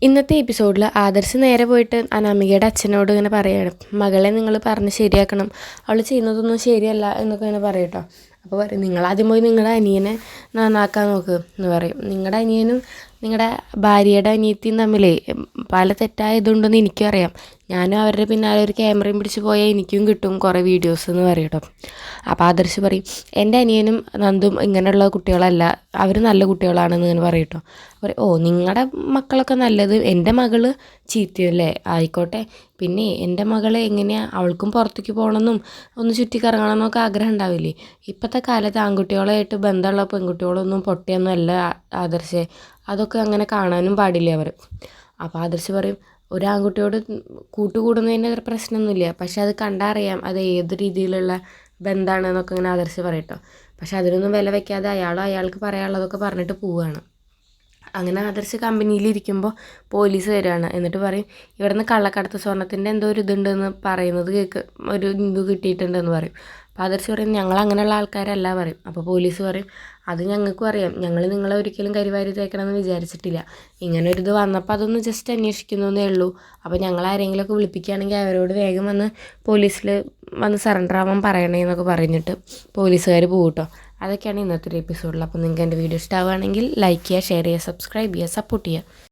ഇന്നത്തെ എപ്പിസോഡിൽ ആദർശ് നേരെ പോയിട്ട് അനാമികയുടെ അച്ഛനോട് ഇങ്ങനെ പറയുകയാണ്, മകളെ നിങ്ങൾ പറഞ്ഞ് ശരിയാക്കണം, അവൾ ചെയ്യുന്നതൊന്നും ശരിയല്ല എന്നൊക്കെ ഇങ്ങനെ പറയും. അപ്പോൾ പറയും, നിങ്ങളാദ്യം പോയി നിങ്ങളുടെ അനിയനെ നന്നാക്കാൻ നോക്ക് എന്ന് പറയും. നിങ്ങളുടെ അനിയനും നിങ്ങളുടെ ഭാര്യയുടെ അനിയത്തിയും തമ്മിലേ പല തെറ്റായതുണ്ടെന്ന് എനിക്കും അറിയാം. ഞാനും അവരുടെ പിന്നാലെ ഒരു ക്യാമറയും പിടിച്ച് പോയാൽ എനിക്കും കിട്ടും കുറേ വീഡിയോസ് എന്ന് പറയും. അപ്പോൾ ആദർശ് പറയും, എൻ്റെ അനിയനും നന്ദും ഇങ്ങനെയുള്ള കുട്ടികളല്ല, അവർ നല്ല കുട്ടികളാണെന്ന് ഇങ്ങനെ പറയും. പറയും, ഓ നിങ്ങളുടെ മക്കളൊക്കെ നല്ലത്, എൻ്റെ മകൾ ചീത്തയല്ലേ, ആയിക്കോട്ടെ. പിന്നെ എൻ്റെ മകളെ എങ്ങനെയാണ്, അവൾക്കും പുറത്തേക്ക് പോകണമെന്നും ഒന്ന് ചുറ്റിക്കറങ്ങണമെന്നൊക്കെ ആഗ്രഹം ഉണ്ടാവില്ലേ. ഇപ്പോഴത്തെ കാലത്ത് ആൺകുട്ടികളായിട്ട് ബന്ധമുള്ള പെൺകുട്ടികളൊന്നും പൊട്ടിയൊന്നും അല്ല ആദർശേ, അതൊക്കെ അങ്ങനെ കാണാനും പാടില്ല അവർ. അപ്പോൾ ആദർശ് പറയും, ഒരു ആൺകുട്ടിയോട് കൂട്ടുകൂടുന്നതിന് പ്രശ്നമൊന്നുമില്ല, പക്ഷെ അത് കണ്ടറിയാം അത് ഏത് രീതിയിലുള്ള ബന്ധമാണെന്നൊക്കെ ഇങ്ങനെ ആദർശ് പറയട്ടോ. പക്ഷെ അതിനൊന്നും വില വയ്ക്കാതെ അയാൾക്ക് പറയാനുള്ളതൊക്കെ പറഞ്ഞിട്ട് പോവുകയാണ്. അങ്ങനെ ആദർശ് കമ്പനിയിലിരിക്കുമ്പോൾ പോലീസ് വരികയാണ്. എന്നിട്ട് പറയും, ഇവിടെ നിന്ന് കള്ളക്കടത്ത് സ്വർണ്ണത്തിൻ്റെ എന്തോ ഒരു ഇതുണ്ടെന്ന് പറയുന്നത് ഒരു ഇത് കിട്ടിയിട്ടുണ്ടെന്ന് പറയും. അപ്പോൾ ആദർശ് പറയും, ഞങ്ങൾ അങ്ങനെയുള്ള ആൾക്കാരല്ല പറയും. അപ്പോൾ പോലീസ് പറയും, അത് ഞങ്ങൾക്കും അറിയാം, ഞങ്ങൾ നിങ്ങളെ ഒരിക്കലും കരിവാരി തേക്കണമെന്ന് വിചാരിച്ചിട്ടില്ല, ഇങ്ങനെ ഒരു ഇത് വന്നപ്പോൾ അതൊന്ന് ജസ്റ്റ് അന്വേഷിക്കുന്നതേ ഉള്ളൂ. അപ്പോൾ ഞങ്ങൾ ആരെങ്കിലുമൊക്കെ വിളിപ്പിക്കുകയാണെങ്കിൽ അവരോട് വേഗം വന്ന് പോലീസിൽ വന്ന് സറണ്ടർ ആവാൻ പറയണേ എന്നൊക്കെ പറഞ്ഞിട്ട് പോലീസുകാർ പോകും കേട്ടോ. അതൊക്കെയാണ് ഇന്നത്തെ ഒരു എപ്പിസോഡിൽ. അപ്പോൾ നിങ്ങൾക്ക് എൻ്റെ വീഡിയോ ഇഷ്ടമാവുകയാണെങ്കിൽ ലൈക്ക് ചെയ്യുക, ഷെയർ ചെയ്യുക, സബ്സ്ക്രൈബ് ചെയ്യുക, സപ്പോർട്ട് ചെയ്യുക.